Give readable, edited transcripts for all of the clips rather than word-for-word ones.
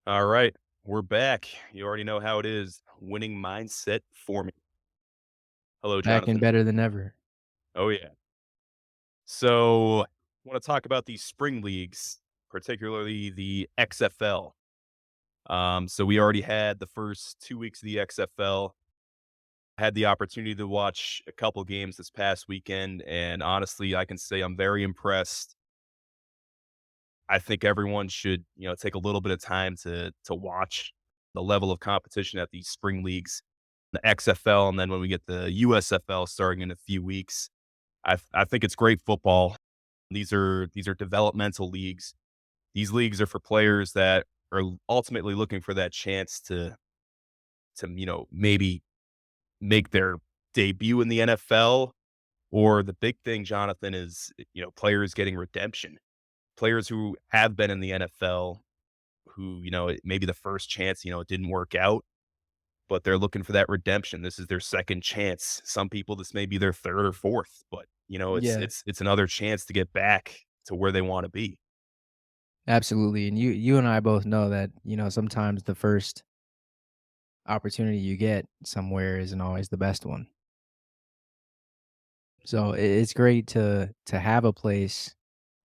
All right, we're back. You already know how it is. Winning mindset forming. Hello, Back and Jonathan. better than ever. Oh yeah. So, I want to talk about these spring leagues, particularly the XFL. So we already had the first 2 weeks of the XFL. Had the opportunity to watch a couple games this past weekend, and honestly, I can say I'm very impressed. I think everyone should, take a little bit of time to watch the level of competition at these spring leagues, the XFL, and then when we get the USFL starting in a few weeks. I think it's great football. These are developmental leagues. These leagues are for players that are ultimately looking for that chance to maybe make their debut in the NFL. Or the big thing, Jonathan, is players getting redemption. Players who have been in the NFL who, maybe the first chance, it didn't work out, but they're looking for that redemption. This is their second chance. Some people, this may be their third or fourth, but it's Yeah, it's it's another chance to get back to where they want to be. absolutely. And you and I both know that, sometimes the first opportunity you get somewhere isn't always the best one. So it's great to have a place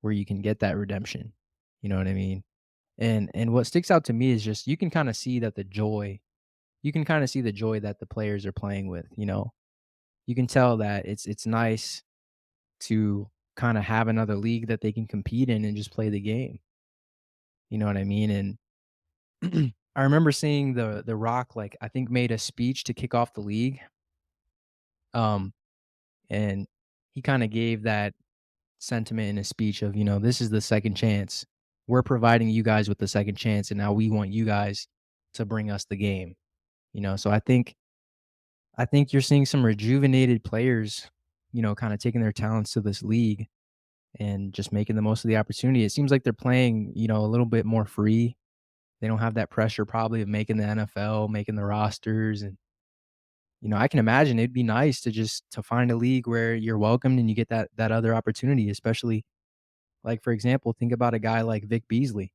where you can get that redemption. You know what I mean? And what sticks out to me is just you can kind of see that the joy, you can kind of see the joy that the players are playing with, you know. You can tell that it's nice to kind of have another league that they can compete in and just play the game. You know what I mean? And I remember seeing The Rock, like, I think made a speech to kick off the league, um, and he kinda gave that sentiment in a speech of, "This is the second chance. We're providing you guys with the second chance, and now we want you guys to bring us the game." So I think you're seeing some rejuvenated players, kinda taking their talents to this league and just making the most of the opportunity. It seems like they're playing, a little bit more free. They don't have that pressure probably of making the NFL, making the rosters, and I can imagine it'd be nice to find a league where you're welcomed and you get that other opportunity, especially, like, for example, think about a guy like Vic Beasley.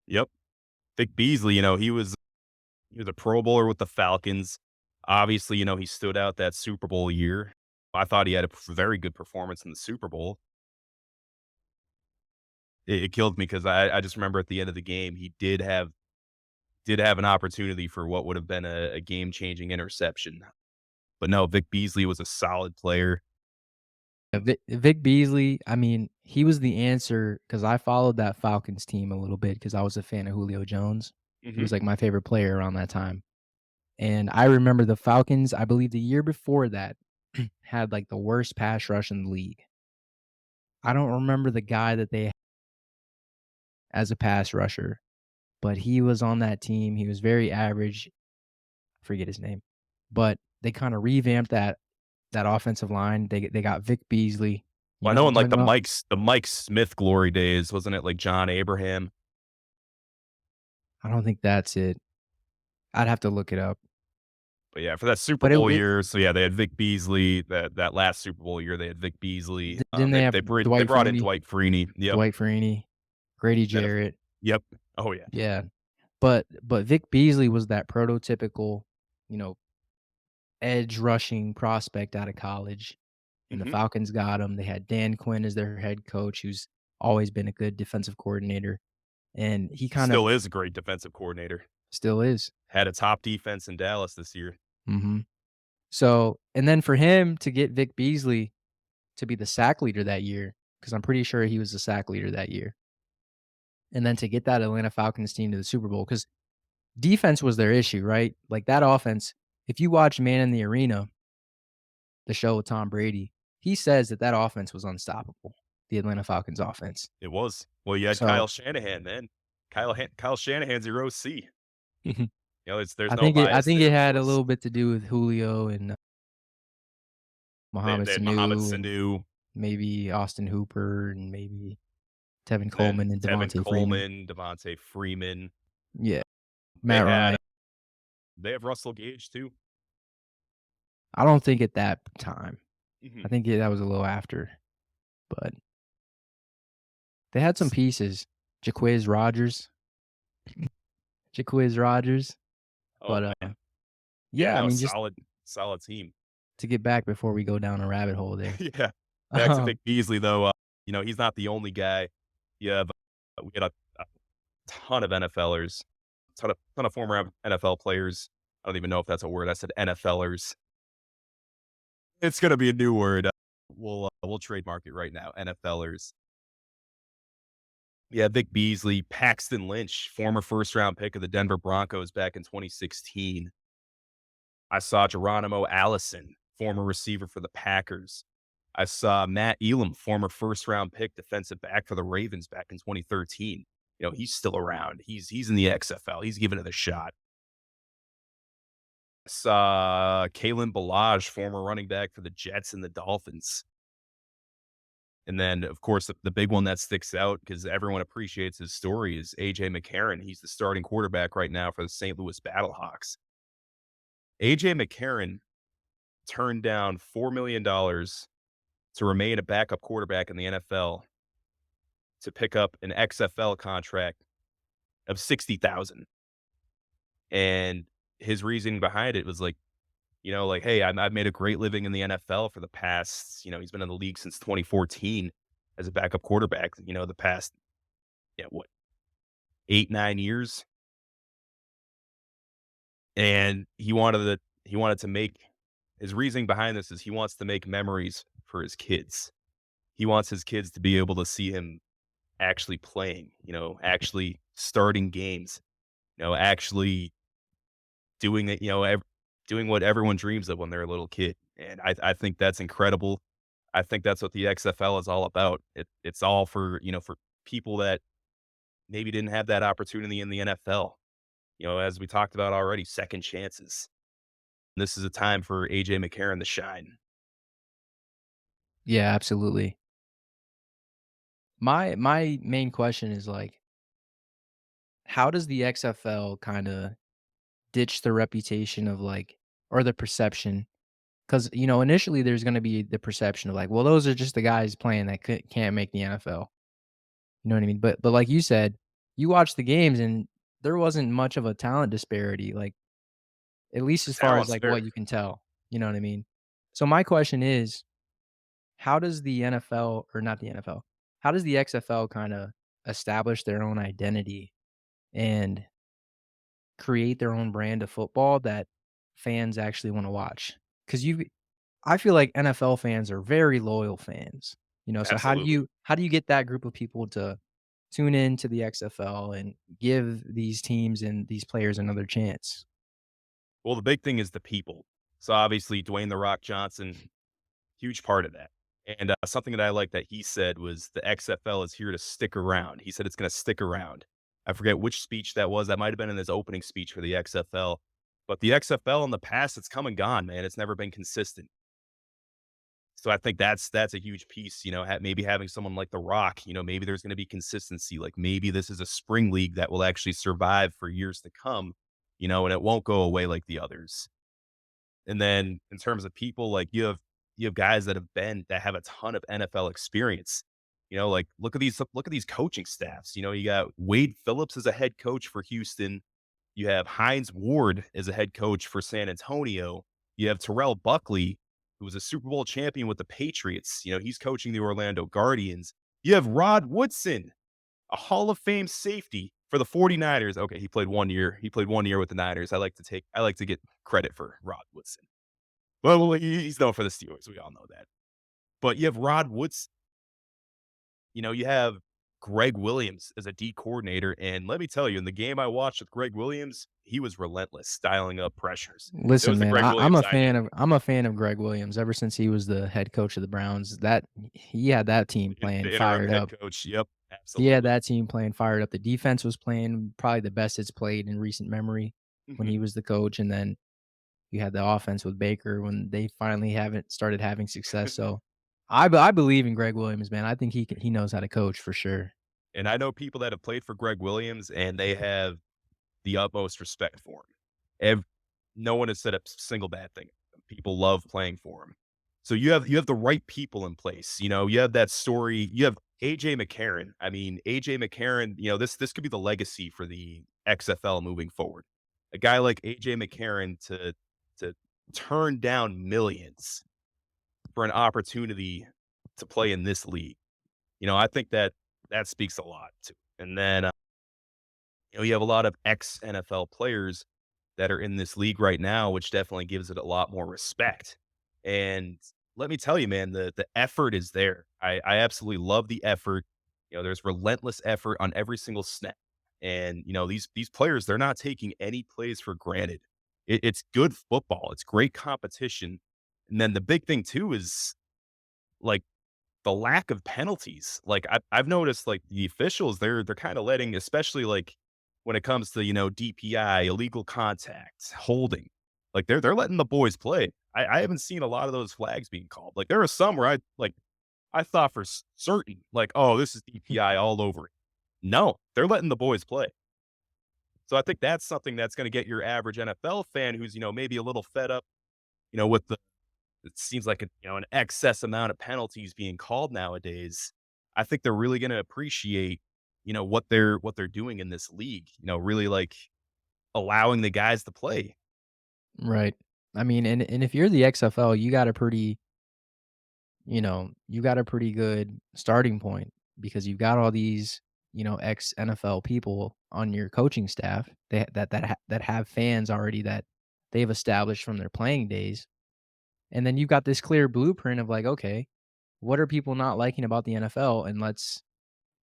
Yep. Vic Beasley, he was a Pro Bowler with the Falcons. Obviously, he stood out that Super Bowl year. I thought he had a very good performance in the Super Bowl. It killed me because I just remember at the end of the game, he did have an opportunity for what would have been a game-changing interception. But no, Vic Beasley was a solid player. Vic Beasley, I mean, he was the answer because I followed that Falcons team a little bit because I was a fan of Julio Jones. He Mhm. was, like, my favorite player around that time, and I remember the Falcons, I believe the year before that, had, like, the worst pass rush in the league. I don't remember the guy that they had as a pass rusher, but he was on that team. He was very average. I forget his name, but they kinda revamped that offensive line. They got Vic Beasley. You Well, I know know who in, I'm like, talking the about? Mike Smith glory days, wasn't it, like, John Abraham? I don't think that's it. I'd have to look it up. But, yeah, for that Super But it Bowl it year, so, yeah, they had Vic Beasley. That last Super Bowl year, they had Vic Beasley. didn't they have They Dwight brought in Freeney? Dwight Freeney. Yep. Dwight Freeney, Grady Then Jarrett. yep. Oh, yeah. Yeah. But Vic Beasley was that prototypical, you know, edge rushing prospect out of college, and the Mhm. Falcons got him. They had Dan Quinn as their head coach, who's always been a good defensive coordinator, and he kind of Still is a great defensive coordinator. still is. Had a top defense in Dallas this year. Mhm. So, and then for him to get Vic Beasley to be the sack leader that year, because 'cause I'm pretty sure he was the sack leader that year, and then to get that Atlanta Falcons team to the Super Bowl, because defense was their issue, right? Like, that offense, if you watch Man in the Arena, the show with Tom Brady, he says that offense was unstoppable, the Atlanta Falcons offense. It was. Well, you had So, Kyle Shanahan, man. Kyle Shanahan's your OC. mhm, There's I no think it I bias think it there, of had a course. little bit to do with Julio and, They Mohamed they had Mohamed Sanu and Sanu, maybe Austin Hooper and maybe Tevin then Coleman and Tevin Devontae Freeman. Coleman, Devontae Freeman. Yeah, They Matt had Ryan. they have Russell Gage too. I don't think at that time. I Mhm. think that was a little after, but they had some pieces. Jaquiz Rodgers. Jaquiz Rogers. Oh, But, man. Yeah, yeah, I no, mean, just solid team. to get back before we go down a rabbit hole there. Yeah. Back to Vic Um, Beasley, though, he's not the only guy. You have we had a ton of NFLers, ton of former NFL players. I don't even know if that's a word. I said NFLers. It's gonna be a new word. We'll trademark it right now, NFLers. Yeah, Vic Beasley, Paxton Lynch, former first round pick of the Denver Broncos back in 2016. I saw Geronimo Allison, former receiver for the Packers. I saw Matt Elam, former first round pick defensive back for the Ravens back in 2013. He's still around. He's in the XFL. He's giving it a shot. I saw Kalen Balaj, former running back for the Jets and the Dolphins. And then, of course, the big one that sticks out because everyone appreciates his story is AJ McCarron. He's the starting quarterback right now for the St. Louis Battlehawks. AJ McCarron turned down $4 million to remain a backup quarterback in the NFL to pick up an XFL contract of 60,000. And his reasoning behind it was like, hey, I've made a great living in the NFL for the past, he's been in the league since 2014 as a backup quarterback, the past, what, 8, 9 years. And he wanted to make his reasoning behind this is he wants to make memories for his kids. He wants his kids to be able to see him actually playing, actually starting games, actually doing it, doing what everyone dreams of when they're a little kid. And I think that's incredible. I think that's what the XFL is all about. It's all for people that maybe didn't have that opportunity in the NFL. As we talked about already, second chances. This is a time for AJ McCarron to shine. yeah, absolutely. My main question is, like, how does the XFL kinda ditch the reputation of, like, or the perception? 'Cause, initially, there's gonna be the perception of, like, well, those are just the guys playing that can't make the NFL. You know what I mean? But like you said, you watch the games and there wasn't much of a talent disparity, like, at least The as far as, talent's like, there. what you can tell, you know what I mean? So my question is, how does the NFL, or not the NFL, how does the XFL kinda establish their own identity and create their own brand of football that fans actually wanna watch? 'Cause I feel like NFL fans are very loyal fans, so Absolutely. how do you get that group of people to tune in to the XFL and give these teams and these players another chance? Well, the big thing is the people. So obviously, Dwayne the Rock Johnson, huge part of that. And something that I like that he said was the XFL is here to stick around. He said it's going to stick around. I forget which speech that was. That might have been in his opening speech for the XFL. But the XFL in the past, it's come and gone, man. It's never been consistent. So I think that's a huge piece, maybe having someone like The Rock, maybe there's going to be consistency. Like maybe this is a spring league that will actually survive for years to come, and it won't go away like the others. And then in terms of people, like you have guys that have a ton of NFL experience. Like look at these coaching staffs. You got Wade Phillips as a head coach for Houston. You have Hines Ward as a head coach for San Antonio. You have Terrell Buckley, who was a Super Bowl champion with the Patriots. He's coaching the Orlando Guardians. You have Rod Woodson, a Hall of Fame safety for the 49ers. Okay, he played 1 year. He played 1 year with the Niners. I like to get credit for Rod Woodson. Well, he's known for the Steelers. We all know that. But you have Rod Woodson. You have Greg Williams as a D coordinator. And let me tell you, in the game I watched with Greg Williams, he was relentless, styling up pressures. It Listen, was the man, Greg I'm Williams a I knew. fan of I'm a fan of Greg Williams ever since he was the head coach of the Browns. That he had that team playing The interim fired head up. coach. Yep, He had absolutely. that team playing fired up. The defense was playing probably the best it's played in recent memory when Mhm. he was the coach, and then you had the offense with Baker when they finally haven't started having success. So I believe in Greg Williams, man. I think he knows how to coach for sure. And I know people that have played for Greg Williams, and they have the utmost respect for him. No one has said a single bad thing. People love playing for him. So you have the right people in place. You have that story. You have AJ McCarron. I mean, AJ McCarron, this could be the legacy for the XFL moving forward. A guy like AJ McCarron to turn down millions for an opportunity to play in this league. I think that speaks a lot too. And then you have a lot of ex NFL players that are in this league right now, which definitely gives it a lot more respect. And let me tell you, man, the effort is there. I absolutely love the effort. There's relentless effort on every single snap. And these players, they're not taking any plays for granted. It's good football. It's great competition. And then the big thing too is like the lack of penalties. Like I've noticed like the officials, they're kind of letting, especially like when it comes to, DPI, illegal contact, holding, like they're letting the boys play. I haven't seen a lot of those flags being called. Like there are some where I thought for certain, like, oh, this is DPI all over it. No, they're letting the boys play. So I think that's something that's going to get your average NFL fan who's, maybe a little fed up, with the it seems like an excess amount of penalties being called nowadays. I think they're really going to appreciate, what they're doing in this league. Really like allowing the guys to play. Right. I mean, and if you're the XFL, you got a pretty good starting point because you've got all these, ex NFL people on your coaching staff that have fans already that they've established from their playing days. And then you've got this clear blueprint of like, okay, what are people not liking about the NFL and let's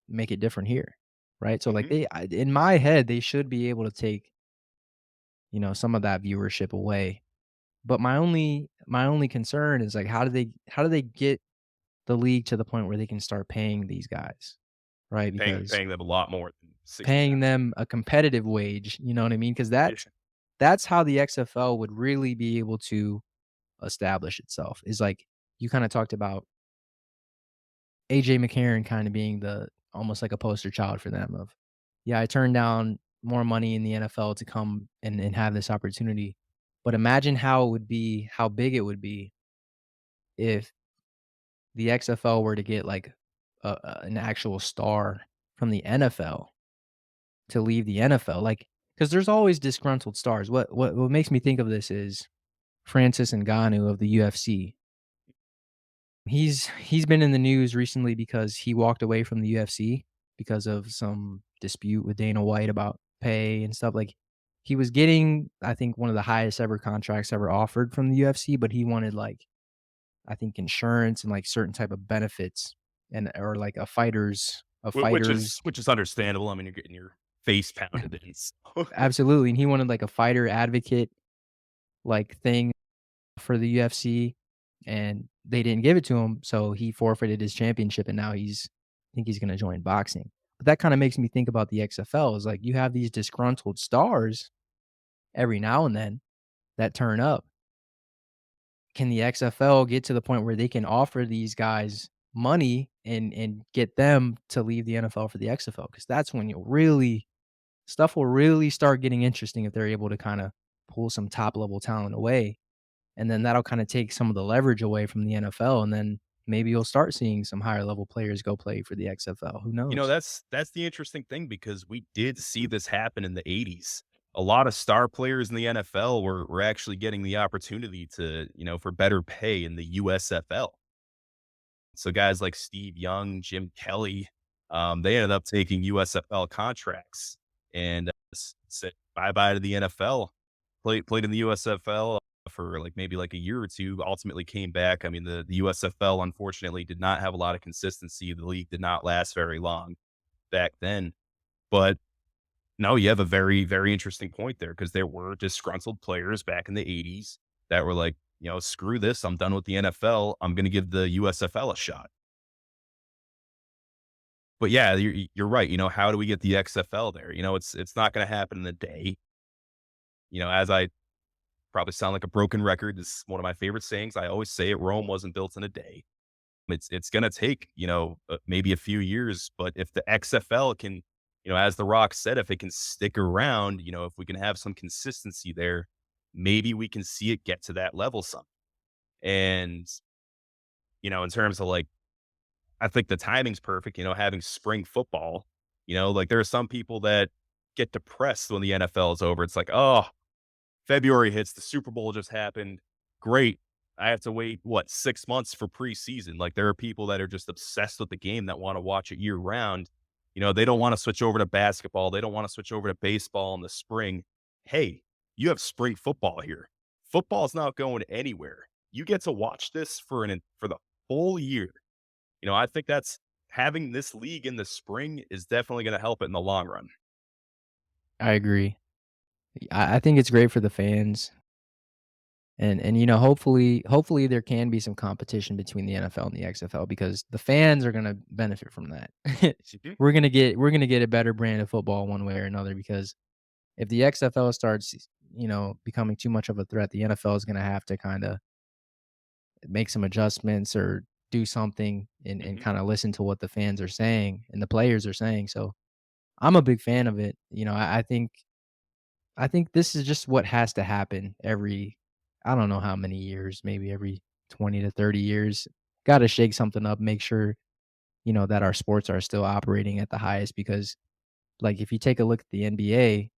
make it different here. Right? So like Hmm. in my head they should be able to take, some of that viewership away. But my only concern is like how do they get the league to the point where they can start paying these guys, right? paying Because paying them a lot more than 69. paying them a competitive wage, you know what I mean? Because Yeah. that's how the XFL would really be able to establish itself. Is like you kind of talked about AJ McCarron kind of being the almost like a poster child for them of, yeah, I turned down more money in the NFL to come and have this opportunity. But imagine how big it would be if the XFL were to get like an actual star from the NFL to leave the NFL, like, because there's always disgruntled stars. What makes me think of this is Francis Ngannou of the UFC. He's been in the news recently because he walked away from the UFC because of some dispute with Dana White about pay and stuff. Like, he was getting, I think, one of the highest ever contracts ever offered from the UFC, but he wanted like, I think, insurance and like certain type of benefits and or like a Which fighter's is understandable. I mean, you're getting your face pounded in. So. absolutely, and he wanted like a fighter advocate like thing for the UFC, and they didn't give it to him, so he forfeited his championship, and now I think he's gonna join boxing. But that kinda makes me think about the XFL is like you have these disgruntled stars every now and then that turn up. Can the XFL get to the point where they can offer these guys money and get them to leave the NFL for the XFL? Because that's when you'll really stuff will really start getting interesting if they're able to kinda pull some top level talent away, and then that'll kinda take some of the leverage away from the NFL, and then maybe you'll start seeing some higher level players go play for the XFL, who knows? That's the interesting thing because we did see this happen in the 80s. A lot of star players in the NFL were actually getting the opportunity to, for better pay in the USFL. So guys like Steve Young, Jim Kelly, they ended up taking USFL contracts and said bye bye to the NFL. Played in the USFL for like maybe like a year or two. Ultimately came back. I mean, the USFL unfortunately did not have a lot of consistency. The league did not last very long back then. But no, you have a very, very interesting point there because there were disgruntled players back in the 80s that were like, screw this. I'm done with the NFL. I'm going to give the USFL a shot. But yeah, you're right. How do we get the XFL there? It's not going to happen in a day. As I probably sound like a broken record, this is one of my favorite sayings. I always say it: Rome wasn't built in a day. It's going to take maybe a few years, but if the XFL can, as The Rock said, if it can stick around, if we can have some consistency there, maybe we can see it get to that level some. And in terms of like I think the timing's perfect, having spring football. Like there are some people that get depressed when the NFL is over. It's like, oh, February hits, the Super Bowl just happened. Great. I have to wait, what, 6 months for preseason. Like there are people that are just obsessed with the game that want to watch it year round. They don't want to switch over to basketball. They don't want to switch over to baseball in the spring. Hey, you have spring football here. Football's not going anywhere. You get to watch this for the full year. I think that's having this league in the spring is definitely going to help it in the long run. I agree. I think it's great for the fans, and hopefully there can be some competition between the NFL and the XFL because the fans are gonna benefit from that. Mhm. We're gonna get a better brand of football one way or another because if the XFL starts, becoming too much of a threat, the NFL is gonna have to kinda make some adjustments or do something and Mhm. kinda listen to what the fans are saying and the players are saying, so I'm a big fan of it. I think this is just what has to happen every I don't know how many years, maybe every 20 to 30 years. Gotta shake something up, make sure, that our sports are still operating at the highest because, like, if you take a look at the NBA,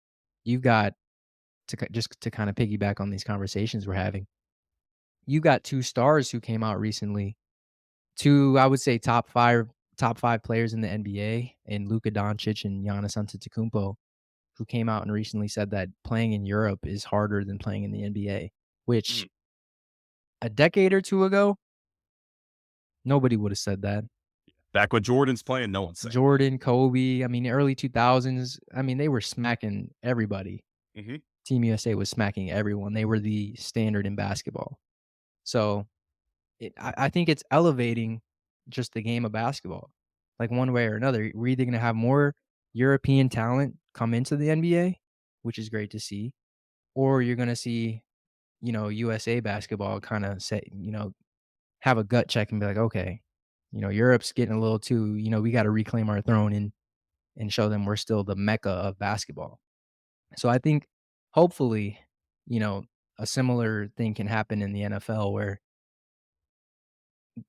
you've got just to kinda piggyback on these conversations we're having, you got 2 stars who came out recently, 2, I would say, top 5 players in the NBA, and Luka Doncic and Giannis Antetokounmpo, who came out and recently said that playing in Europe is harder than playing in the NBA, which Mhm. a decade or 2 ago, nobody would have said that. Back when Jordan's playing, no one's saying that. Jordan, Kobe, I mean, early 2000s, I mean, they were smacking everybody. Mhm. Team USA was smacking everyone. They were the standard in basketball. So, I think it's elevating just the game of basketball, like, one way or another. We're either gonna have more European talent come into the NBA, which is great to see, or you're gonna see, USA basketball kinda say, have a gut check and be like, "Okay, Europe's getting a little too, we gotta reclaim our throne and show them we're still the mecca of basketball." So I think hopefully, you know, a similar thing can happen in the NFL where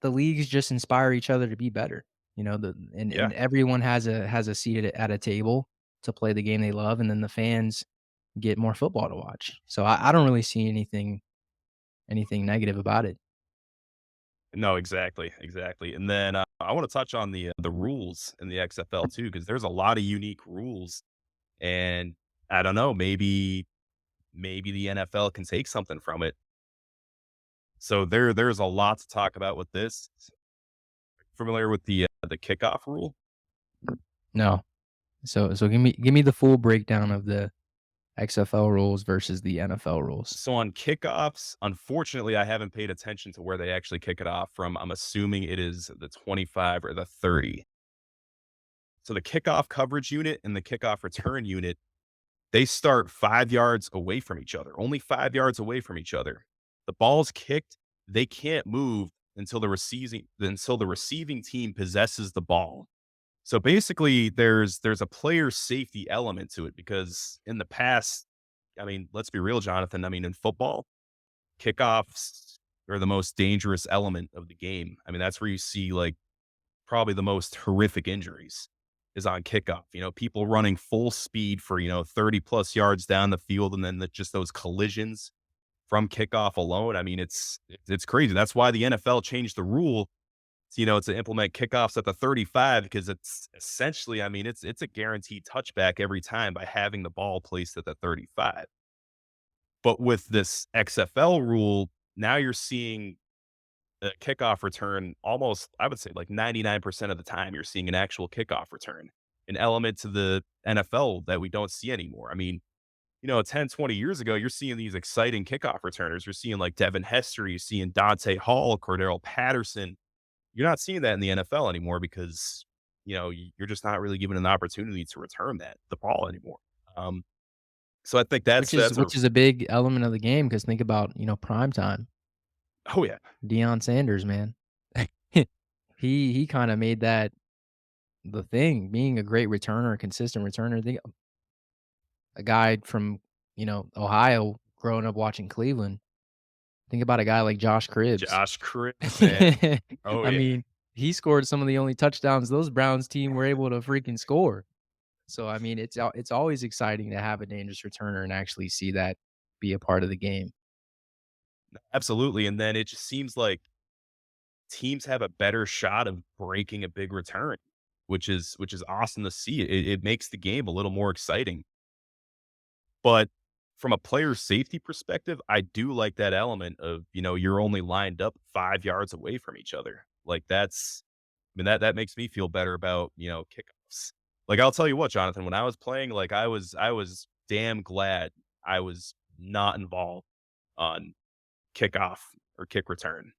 the leagues just inspire each other to be better. And Yeah. everyone has a seat at a table to play the game they love, and then the fans get more football to watch. So I don't really see anything negative about it. No, exactly, exactly. And then I want to touch on the rules in the XFL too, because there's a lot of unique rules, and I don't know, maybe the NFL can take something from it. So there's a lot to talk about with this. Familiar with the kickoff rule? No. So give me the full breakdown of the XFL rules versus the NFL rules. So on kickoffs, unfortunately, I haven't paid attention to where they actually kick it off from. I'm assuming it is the 25 or the 30. So the kickoff coverage unit and the kickoff return unit, they start 5 yards away from each other, only 5 yards away from each other. The ball's kicked, they can't move until the receiving team possesses the ball. So basically, there's a player safety element to it because in the past, I mean, let's be real, Jonathan. I mean, in football, kickoffs are the most dangerous element of the game. I mean, that's where you see like probably the most horrific injuries is on kickoff. People running full speed for 30 plus yards down the field, and then just those collisions from kickoff alone. I mean, it's crazy. That's why the NFL changed the rule to implement kickoffs at the 35 because it's essentially, I mean, it's a guaranteed touchback every time by having the ball placed at the 35. But with this XFL rule, now you're seeing a kickoff return almost, I would say, like 99% of the time, you're seeing an actual kickoff return, an element to the NFL that we don't see anymore. I mean, 10, 20 years ago, you're seeing these exciting kickoff returners. You're seeing like Devin Hester, you're seeing Dante Hall, Cordero Patterson. You're not seeing that in the NFL anymore because, you're just not really given an opportunity to return the ball anymore. Um, so I think Which is that's a, which is a big element of the game because think about, prime time. oh yeah, Deion Sanders, man. He kinda made that the thing, being a great returner, a consistent returner. Think a guy from, Ohio growing up watching Cleveland. Think about a guy like Josh Cribbs. Josh Cribbs, man. Oh I yeah. mean, he scored some of the only touchdowns those Browns team were able to freaking score. So, I mean, it's always exciting to have a dangerous returner and actually see that be a part of the game. Absolutely, and then it just seems like teams have a better shot of breaking a big return, which is awesome to see. It makes the game a little more exciting. But from a player safety perspective, I do like that element of, you're only lined up 5 yards away from each other. Like, that makes me feel better about, kickoffs. Like, I'll tell you what, Jonathan, when I was playing, like, I was damn glad I was not involved on kickoff or kick return,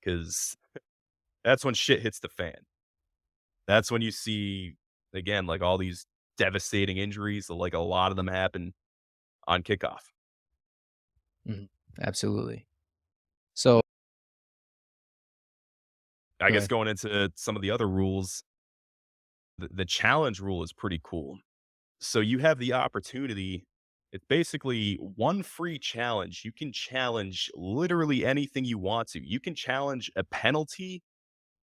because that's when shit hits the fan. That's when you see, again, like, all these devastating injuries, like, a lot of them happen on kickoff. Mhm. Absolutely. So I go guess ahead. going into some of the other rules, the challenge rule is pretty cool. So you have the opportunity. It's basically one free challenge. You can challenge literally anything you want to. You can challenge a penalty,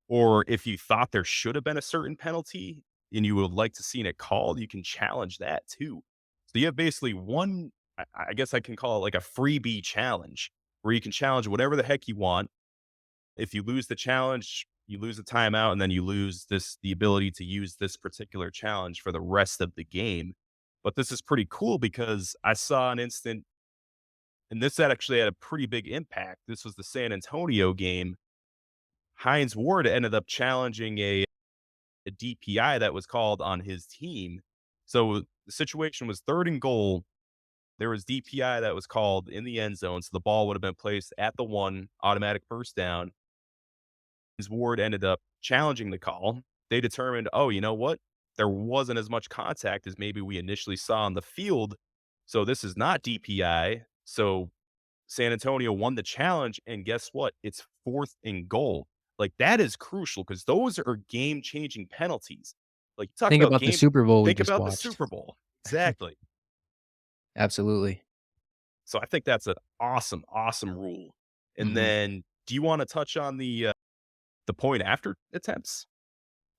or if you thought there should have been a certain penalty and you would like to see it called, you can challenge that too. So you have basically one, I guess I can call it like a freebie challenge, where you can challenge whatever the heck you want. If you lose the challenge, you lose the timeout, and then you lose the ability to use this particular challenge for the rest of the game. But this is pretty cool because I saw an instant, and this had actually had a pretty big impact. This was the San Antonio game. Hines Ward ended up challenging a DPI that was called on his team. So the situation was 3rd and goal. There was DPI that was called in the end zone. So the ball would have been placed at the 1, automatic first down. Ward ended up challenging the call. They determined, oh, you know what? There wasn't as much contact as maybe we initially saw on the field. So this is not DPI. So San Antonio won the challenge. And guess what? It's 4th and goal. Like, that is crucial because those are game changing penalties. Like, you talk Think about about the game, Super Bowl we think just about the watched. Super Bowl. Exactly. Absolutely. So I think that's an awesome, awesome rule. And Mhm. then do you want to touch on the point after attempts,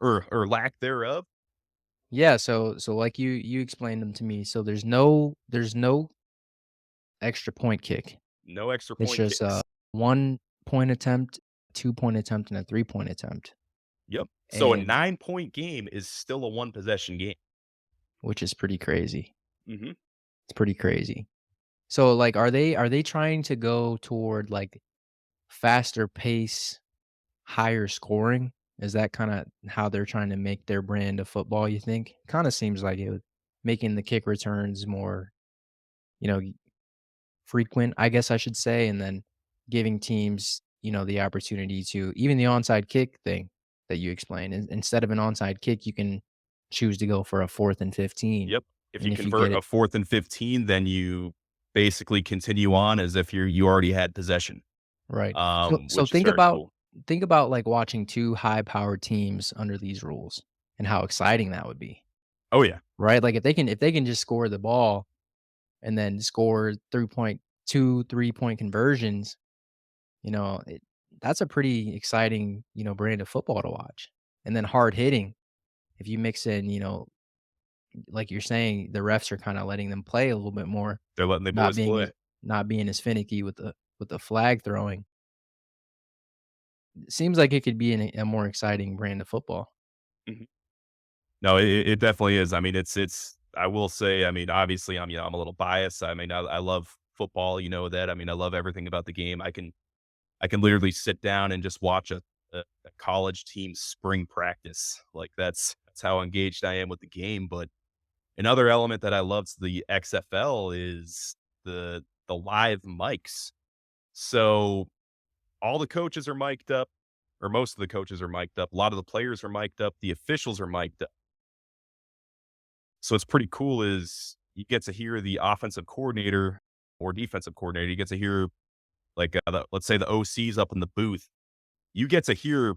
or lack thereof? Yeah, so like you explained them to me. So there's no extra point kick. No extra It's point just a kicks. 1 point attempt, 2 point attempt, and a 3 point attempt. Yep. So a And 9-point game is still a one possession game. which is pretty crazy. Mhm. It's pretty crazy. So like are they trying to go toward like faster pace, higher scoring? Is that kinda how they're trying to make their brand of football, you think? Kinda seems like it would making the kick returns more, you know, frequent, I guess I should say, and then giving teams, the opportunity to even the onside kick thing that you explained, instead of an onside kick, you can choose to go for a 4th and 15, Yep. If you and if you get convert a it 4th and 15, then you basically continue on as if you already had possession, right. So which is think very about cool. think about, like, watching 2 high-powered teams under these rules and how exciting that would be, Oh, yeah. right? Like, if they can just score the ball and then score 3-point conversions, that's a pretty exciting, brand of football to watch. And then hard hitting, if you mix in, like you're saying, the refs are kinda letting them play a little bit more, They're letting the not boys being play. as not being as finicky with the flag throwing. It seems like it could be a more exciting brand of football. Mhm. No, it definitely is. I mean, it's I will say, I mean, obviously, I'm a little biased. I mean, I love football, you know that. I mean, I love everything about the game. I can literally sit down and just watch a college team spring practice. Like, that's how engaged I am with the game. But another element that I love to the XFL is the live mics. So all the coaches are mic'd up, or most of the coaches are mic'd up. A lot of the players are mic'd up. The officials are mic'd up. So it's pretty cool is you get to hear the offensive coordinator or defensive coordinator. You get to hear, like, let's say the OC's up in the booth. You get to hear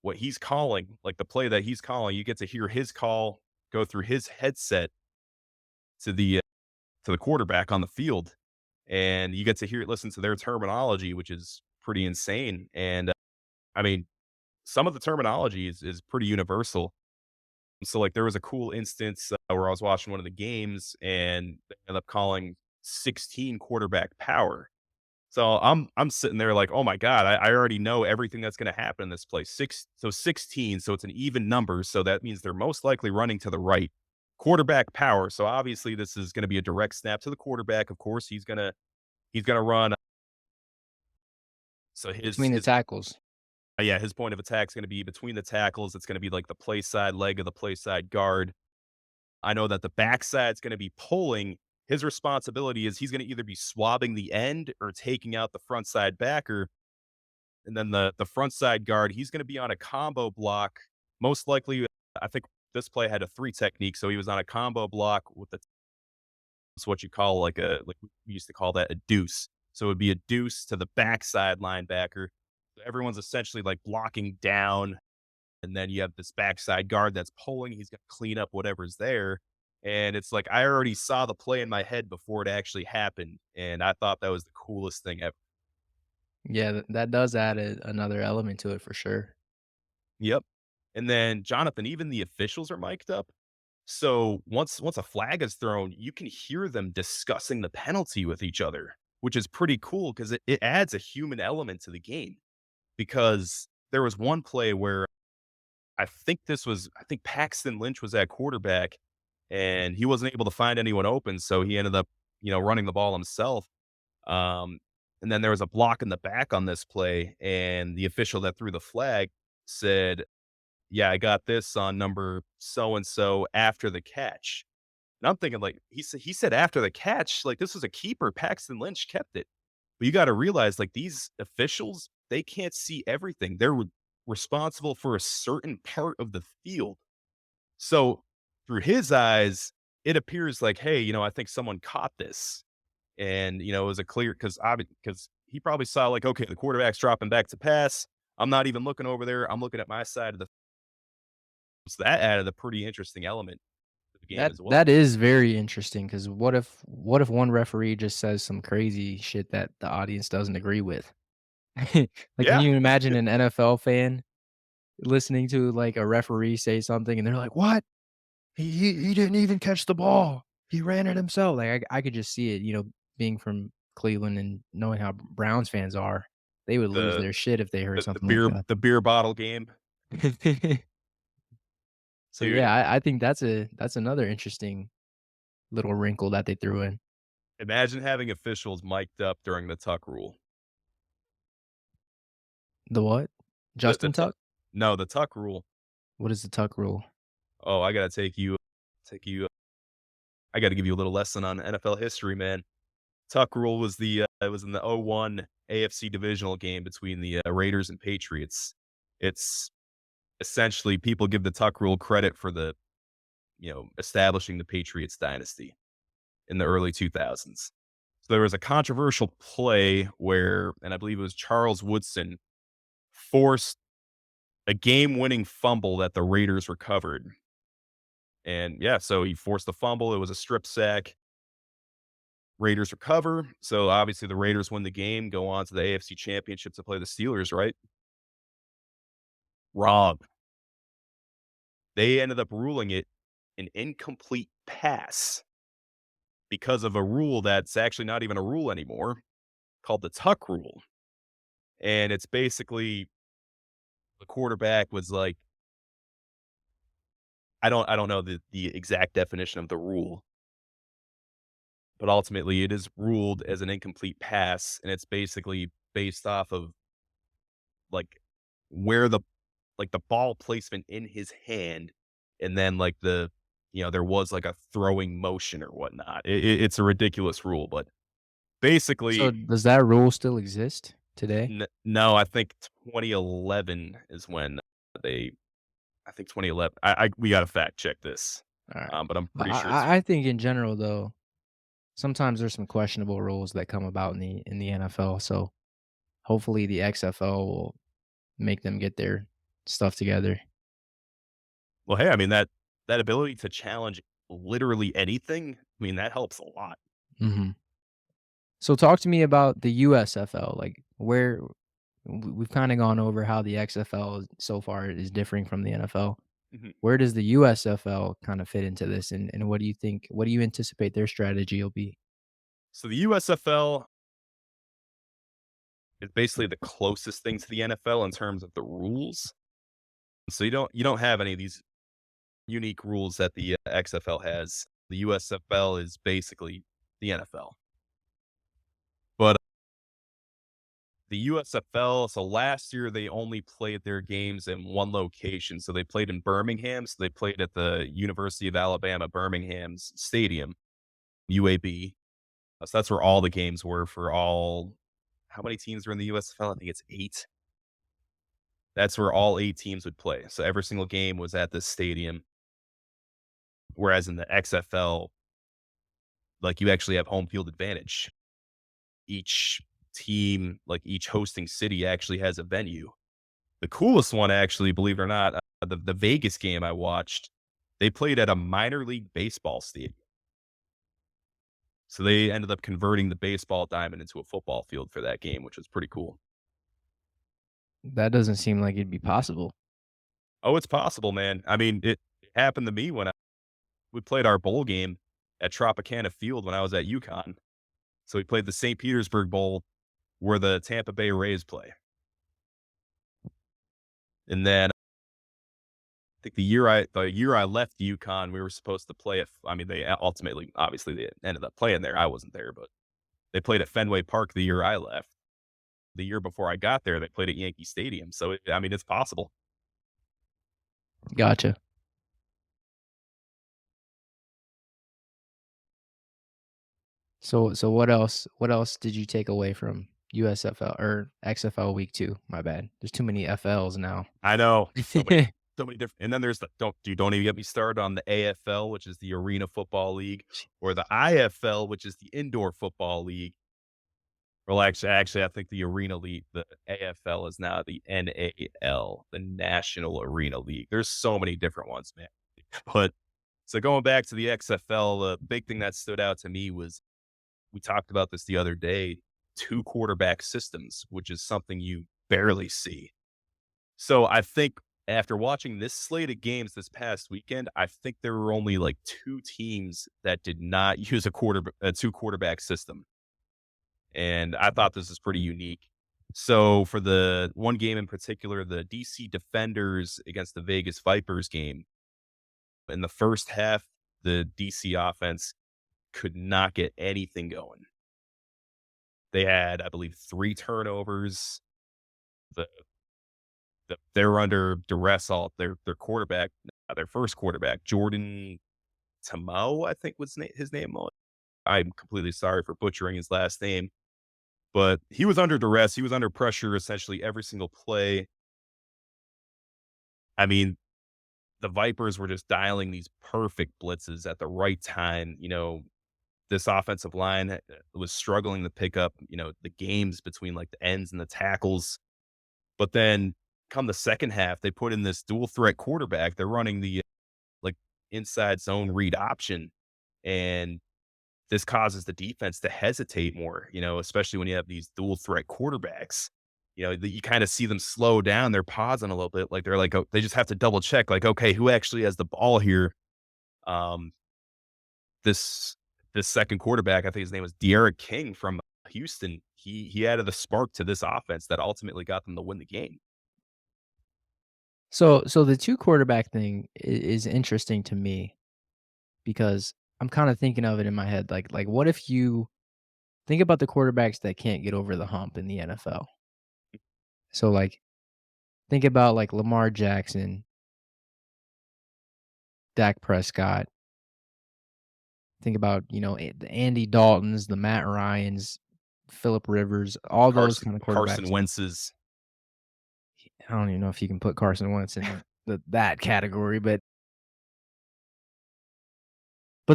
what he's calling, like the play that he's calling. You get to hear his call go through his headset to the quarterback on the field, and you get to hear listen to their terminology, which is pretty insane. And I mean, some of the terminology is pretty universal. So, like, there was a cool instance, where I was watching one of the games, and they ended up calling 16 quarterback power. So I'm sitting there like, "Oh my god, I already know everything that's gonna happen in this play." 16, so it's an even number, so that means they're most likely running to the right. Quarterback power, so obviously this is gonna be a direct snap to the quarterback. Of course, he's gonna run. So Between the his tackles. yeah, his point of attack is gonna be between the tackles. It's gonna be like the play side leg of the play side guard. I know that the backside's gonna be pulling. His responsibility is he's gonna either be swabbing the end or taking out the front side backer. And then the front side guard, he's gonna be on a combo block. Most likely, I think this play had a 3 technique, so he was on a combo block with the it's what you call like we used to call that a deuce. So it would be a deuce to the backside linebacker. So everyone's essentially like blocking down, and then you have this backside guard that's pulling. He's gonna clean up whatever's there. And it's like I already saw the play in my head before it actually happened, and I thought that was the coolest thing ever. Yeah, that does add another element to it for sure. Yep. And then Jonathan, even the officials are mic'd up. So once a flag is thrown, you can hear them discussing the penalty with each other, which is pretty cool because it adds a human element to the game. Because there was one play where I think Paxton Lynch was at quarterback and he wasn't able to find anyone open, so he ended up, running the ball himself. Um, and then there was a block in the back on this play, and the official that threw the flag said, "Yeah, I got this on number so and so after the catch." And I'm thinking like he said after the catch, like this was a keeper. Paxton Lynch kept it. But you got to realize like these officials, they can't see everything. They're responsible for a certain part of the field. So through his eyes, it appears like, hey, I think someone caught this. And, it was a clear because he probably saw like, okay, the quarterback's dropping back to pass. I'm not even looking over there. I'm looking at my side of the so that added a pretty interesting element to the game That as well. that is very interesting because what if one referee just says some crazy shit that the audience doesn't agree with? Like, can Yeah. you imagine an NFL fan listening to, like, a referee say something and they're like, "What? He didn't even catch the ball. He ran it himself." Like, I could just see it, being from Cleveland and knowing how Browns fans are. They would lose The their shit if they heard the something like beer that. the beer bottle game. So, Dude, yeah, I think that's another interesting little wrinkle that they threw in. imagine having officials mic'd up during the tuck rule. The what? The Justin tuck Tuck? No, the tuck rule. What is the Tuck rule? Oh, I gotta take you I gotta give you a little lesson on NFL history, man. Tuck rule was it was in the '01 AFC divisional game between the, Raiders and Patriots. It's essentially people give the tuck rule credit for establishing the Patriots dynasty in the early 2000s. So there was a controversial play where, and I believe it was Charles Woodson, forced a game-winning fumble that the Raiders recovered. And yeah, so he forced the fumble. It was a strip sack. Raiders recover. So obviously the Raiders win the game, go on to the AFC Championship to play the Steelers, right? Wrong. They ended up ruling it an incomplete pass because of a rule that's actually not even a rule anymore called the Tuck rule. And it's basically the quarterback was like, I don't know the exact definition of the rule, but ultimately it is ruled as an incomplete pass, and it's basically based off of like where the ball placement in his hand, and then like there was like a throwing motion or whatnot. It's a ridiculous rule, but So, basically, does that rule still exist today? no, I think 2011 is when they. I think 2011. We got to fact check this, Alright. but I'm But pretty sure I think in general, though, sometimes there's some questionable rules that come about in the NFL, so hopefully the XFL will make them get their stuff together. well, hey, I mean that ability to challenge literally anything. I mean that helps a lot. Mhm. So talk to me about the USFL, like, we've kind of gone over how the XFL so far is differing from the NFL. Mhm. Where does the USFL kind of fit into this, and what do you think? What do you anticipate their strategy will be? So the USFL is basically the closest thing to the NFL in terms of the rules. So you don't have any of these unique rules that the XFL has. The USFL is basically the NFL. But the USFL, so last year they only played their games in one location. So they played in Birmingham. So they played at the University of Alabama Birmingham's stadium, UAB. So that's where all the games were for all. How many teams are in the USFL? I think it's 8. That's where all 8 teams would play. So every single game was at this stadium. Whereas in the XFL, like you actually have home field advantage. Each team, like each hosting city, actually has a venue. The coolest one, actually, believe it or not, the Vegas game I watched, they played at a minor league baseball stadium. So they ended up converting the baseball diamond into a football field for that game, which was pretty cool. That doesn't seem like it'd be possible. Oh, it's possible, man. I mean, it happened to me when we played our bowl game at Tropicana Field when I was at UConn. So we played the St. Petersburg Bowl where the Tampa Bay Rays play. And then I think the year I left UConn, we were supposed to play. I mean, they ultimately, obviously, they ended up playing there. I wasn't there, but they played at Fenway Park the year I left. The year before I got there, they played at Yankee Stadium. So I mean, it's possible. Gotcha. So what else did you take away from USFL or XFL week 2? My bad. There's too many FLs now. I know so many different. And then there's the don't even get me started on the AFL, which is the Arena Football League, or the IFL, which is the Indoor Football League. Well, actually, I think the Arena League, the AFL is now the NAL, the National Arena League. There's so many different ones, man. But so going back to the XFL, the big thing that stood out to me was we talked about this the other day, 2 quarterback systems, which is something you barely see. So I think after watching this slate of games this past weekend, I think there were only like 2 teams that did not use a 2 quarterback system. And I thought this is pretty unique. So for the one game in particular, the DC Defenders against the Vegas Vipers game, in the first half, the DC offense could not get anything going. They had, I believe, 3 turnovers. The, they were under duress. All their quarterback, their first quarterback, Jordan Tamo, I think was his name. I'm completely sorry for butchering his last name, but he was under duress. He was under pressure essentially every single play. I mean, the Vipers were just dialing these perfect blitzes at the right time. This offensive line was struggling to pick up, the games between like the ends and the tackles. But then come the second half, they put in this dual threat quarterback. They're running the like inside zone read option. And this causes the defense to hesitate more, especially when you have these dual threat quarterbacks. You kind of see them slow down. They're pausing a little bit. Like they're like, oh, they just have to double check, like, okay, who actually has the ball here? Um, this this second quarterback, I think his name was De'Ara King from Houston. He added the spark to this offense that ultimately got them to win the game. So the 2 quarterback thing is interesting to me because I'm kinda thinking of it in my head, like, what if you think about the quarterbacks that can't get over the hump in the NFL? So, like, think about, like, Lamar Jackson, Dak Prescott. Think about, the Andy Daltons, the Matt Ryans, Philip Rivers, all those Carson kind of Carson quarterbacks. Wentz's. I don't even know if you can put Carson Wentz in that category, but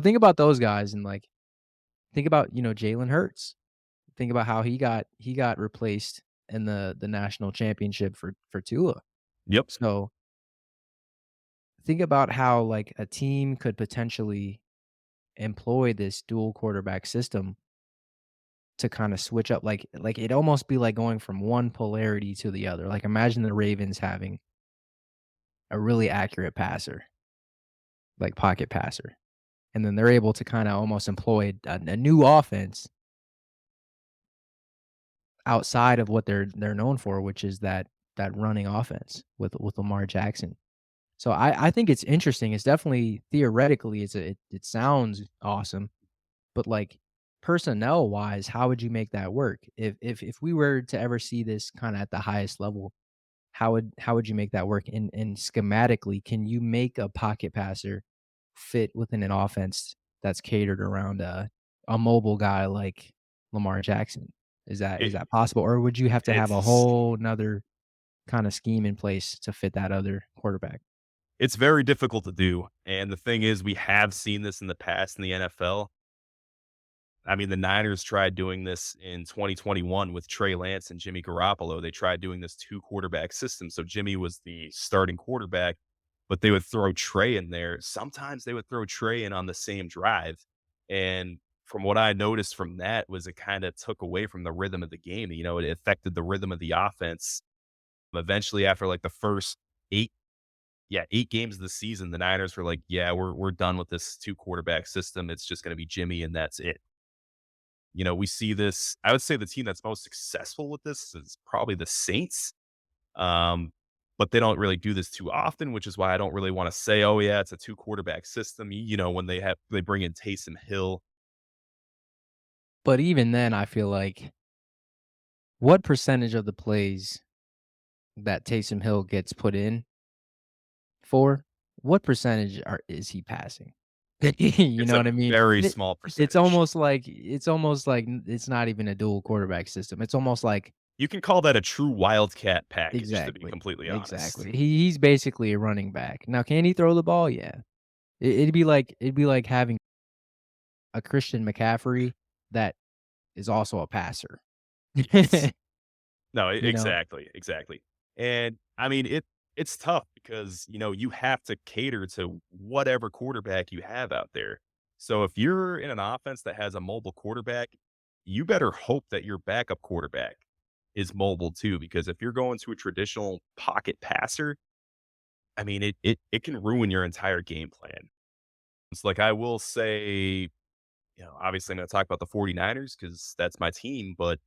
think about those guys and, like, think about, Jalen Hurts. Think about how he got replaced in the national championship for Tua. Yep. So, think about how, like, a team could potentially employ this dual quarterback system to kinda switch up, like, it'd almost be like going from one polarity to the other. Like, imagine the Ravens having a really accurate passer, like pocket passer, and then they're able to kinda almost employ a new offense outside of what they're known for, which is that running offense with Lamar Jackson. So I think it's interesting. It's definitely theoretically, it sounds awesome, but, like, personnel-wise, how would you make that work? If we were to ever see this kinda at the highest level, how would you make that work? And schematically, can you make a pocket passer fit within an offense that's catered around a mobile guy like Lamar Jackson? Is It, that possible, or would you have to have a it's whole 'nother kinda scheme in place to fit that other quarterback? it's very difficult to do, and the thing is, we have seen this in the past in the NFL. I mean, the Niners tried doing this in 2021 with Trey Lance and Jimmy Garoppolo. They tried doing this two quarterback system. So Jimmy was the starting quarterback, but they would throw Trey in there. Sometimes they would throw Trey in on the same drive. And from what I noticed from that was it kind of took away from the rhythm of the game. You know, it affected the rhythm of the offense. Eventually, after like the first eight, yeah, 8 games of the season, the Niners were like, yeah, we're done with this two quarterback system. It's just going to be Jimmy and that's it. You know, we see this. I would say the team that's most successful with this is probably the Saints. Um, but they don't really do this too often, which is why I don't really want to say, oh yeah, it's a two quarterback system. You know, when they bring in Taysom Hill. But even then, I feel like what percentage of the plays that Taysom Hill gets put in for, what percentage is he passing? You It's know a what I mean? very It small it's percentage. almost like it's not even a dual quarterback system. It's almost like You can call that a true wildcat package, to be exactly, completely honest. exactly. He's basically a running back. Now, can he throw the ball? Yeah. It'd be like having a Christian McCaffrey that is also a passer. No, You know? exactly, exactly. And I mean, it's tough because, you know, you have to cater to whatever quarterback you have out there. So if you're in an offense that has a mobile quarterback, you better hope that your backup quarterback is mobile too, because if you're going to a traditional pocket passer, I mean, it can ruin your entire game plan. It's like I will say, you know, obviously I'm going to talk about the 49ers because that's my team, but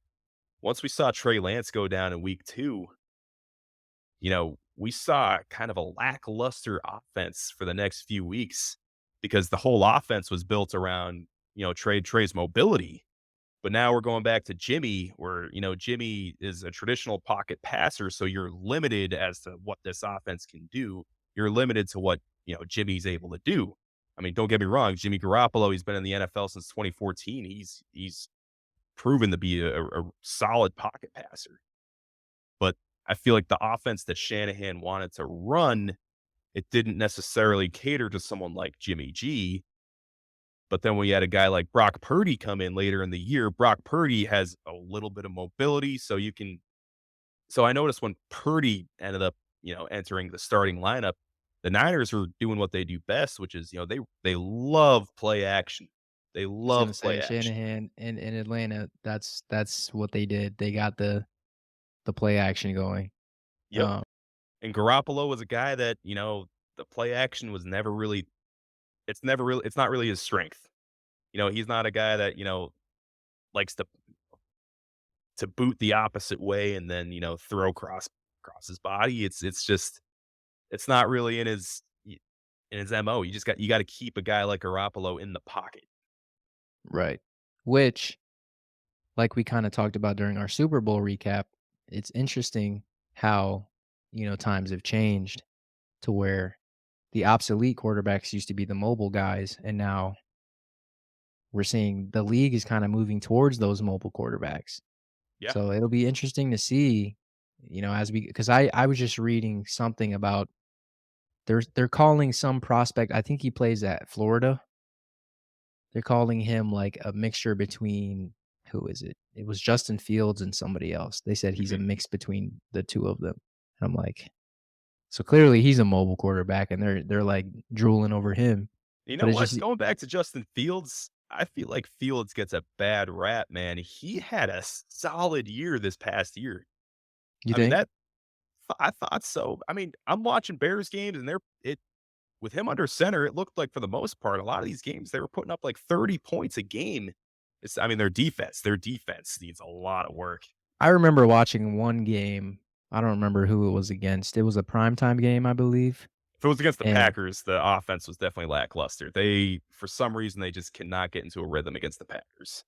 once we saw Trey Lance go down in week 2, you know, we saw kind of a lackluster offense for the next few weeks because the whole offense was built around, you know, Trey's mobility. But now we're going back to Jimmy, where, you know, Jimmy is a traditional pocket passer. So you're limited as to what this offense can do. You're limited to what, you know, Jimmy's able to do. I mean, don't get me wrong, Jimmy Garoppolo, he's been in the NFL since 2014. He's proven to be a solid pocket passer. But I feel like the offense that Shanahan wanted to run, it didn't necessarily cater to someone like Jimmy G. But then we had a guy like Brock Purdy come in later in the year. Brock Purdy has a little bit of mobility, so you can. So I noticed when Purdy ended up, you know, entering the starting lineup, the Niners were doing what they do best, which is, you know, they love play action. They I was gonna love play say action. Shanahan in Atlanta, that's what they did. They got the play action going. Yep. Um, And Garoppolo was a guy that, you know, the play action was never really. It's not really his strength. You know, he's not a guy that, you know, likes to boot the opposite way and then, you know, throw across his body. It's just it's not really in his MO. You got to keep a guy like Garoppolo in the pocket. right. Which, like we kinda talked about during our Super Bowl recap, it's interesting how, times have changed to where the obsolete quarterbacks used to be the mobile guys, and now we're seeing the league is kinda moving towards those mobile quarterbacks. Yeah. So it'll be interesting to see, as we because I was just reading something about they're calling some prospect, I think he plays at Florida. They're calling him like a mixture between who is it? It was Justin Fields and somebody else. They said he's a Mhm. mix between the 2 of them. And I'm like, so clearly he's a mobile quarterback and they're like drooling over him. You But know it's what? just Going back to Justin Fields, I feel like Fields gets a bad rap, man. He had a solid year this past year. You I mean, think? I thought so. I mean, I'm watching Bears games and with him under center, it looked like for the most part, a lot of these games they were putting up like 30 points a game. I mean, their defense needs a lot of work. I remember watching one game. I don't remember who it was against. It was a primetime game, I believe. If it was against the And Packers, the offense was definitely lackluster. They, for some reason, they just cannot get into a rhythm against the Packers.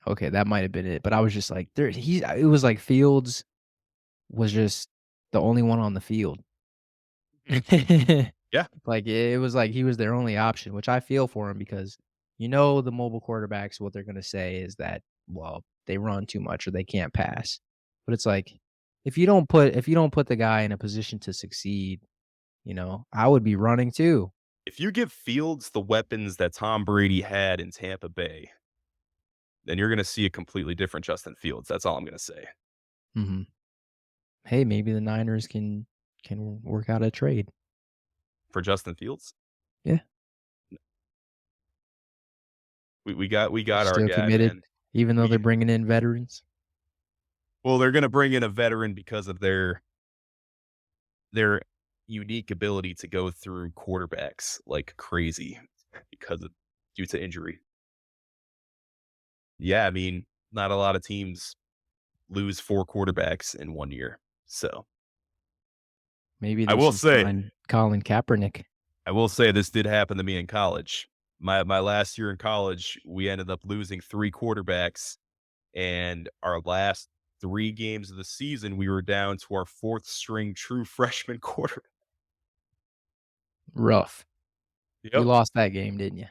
okay, that might have been it. But I was just like, there. It was like Fields was just the only one on the field. Yeah, Like, it was like he was their only option, which I feel for him because, the mobile quarterbacks, what they're gonna say is that, well, they run too much or they can't pass. But it's like, if you don't put the guy in a position to succeed, I would be running too. if you give Fields the weapons that Tom Brady had in Tampa Bay, then you're going to see a completely different Justin Fields. That's all I'm going to say Mhm. Hey, maybe the Niners can work out a trade. for Justin Fields. Yeah. We They're got our still guy, committed, man. even though they're We bringing in veterans. well, they're going to bring in a veteran because of their unique ability to go through quarterbacks like crazy because of due to injury. Yeah, I mean, not a lot of teams lose 4 quarterbacks in 1 year. So, Maybe I they will should say sign Colin Kaepernick. I will say this did happen to me in college. My last year in college, we ended up losing 3 quarterbacks, and our last 3 games of the season, we were down to our 4th string true freshman quarterback. Rough. You Yep. lost that game, didn't you?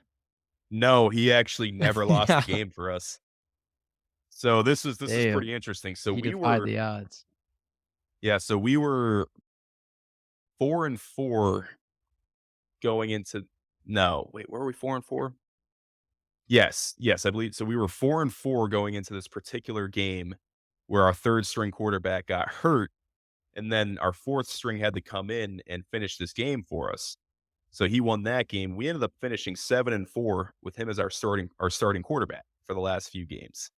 No, he actually never lost the Yeah. game for us. So this is Damn, pretty interesting. So he we defied were the odds. yeah, so we were 4-4 going into no, wait, were we 4-4? Yes, yes, I believe so. We were 4-4 going into this particular game where our 3rd string quarterback got hurt, and then our 4th string had to come in and finish this game for us. So he won that game. We ended up finishing 7-4 with him as our starting quarterback for the last few games.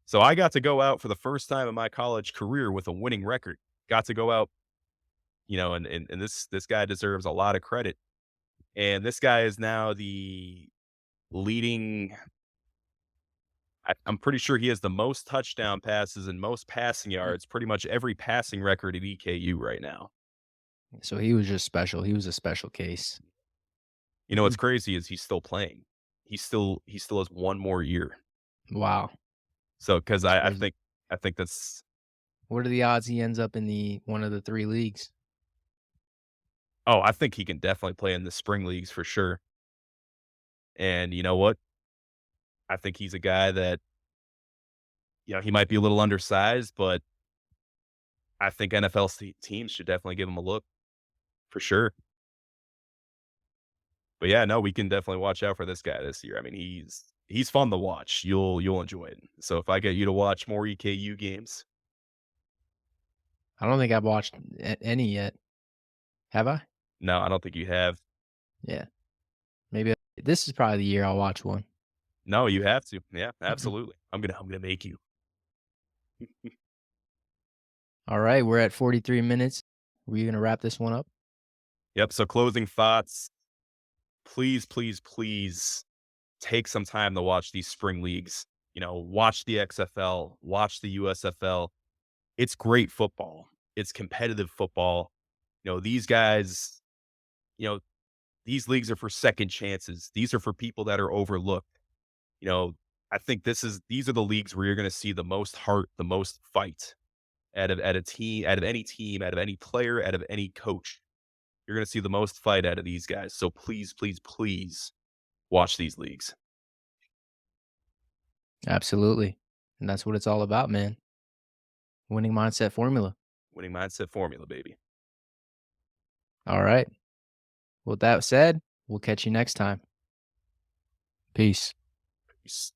So I got to go out for the first time in my college career with a winning record. Got to go out, and this guy deserves a lot of credit. And this guy is now the leading I'm pretty sure he has the most touchdown passes and most passing Mm. yards, pretty much every passing record at EKU right now. So he was just special. He was a special case. You know what's crazy is he's still playing. He still has 1 more year. Wow, So because that's I crazy. think I think that's What are the odds he ends up in the one of the 3 leagues? oh, I think he can definitely play in the spring leagues for sure. And you know what? I think he's a guy that, he might be a little undersized, but I think NFL teams should definitely give him a look for sure. But yeah, no, we can definitely watch out for this guy this year. I mean, he's fun to watch. You'll enjoy it. So if I get you to watch more EKU games, I don't think I've watched any yet. Have I? no, I don't think you have. Yeah. Maybe this is probably the year I'll watch one. No, you have to. Yeah, absolutely. I'm gonna make you. All right, we're at 43 minutes. Were you gonna wrap this one up? Yep. So closing thoughts. Please, please, please take some time to watch these spring leagues. Watch the XFL, watch the USFL. It's great football. It's competitive football. These guys, you know, these leagues are for second chances. These are for people that are overlooked. You know, I think these are the leagues where you're going to see the most heart, the most fight out of any team, out of any player, out of any coach. You're going to see the most fight out of these guys. So please, please, please watch these leagues. Absolutely. And that's what it's all about, man. Winning mindset formula. Winning mindset formula, baby. All right. With that said, we'll catch you next time. Peace. Peace.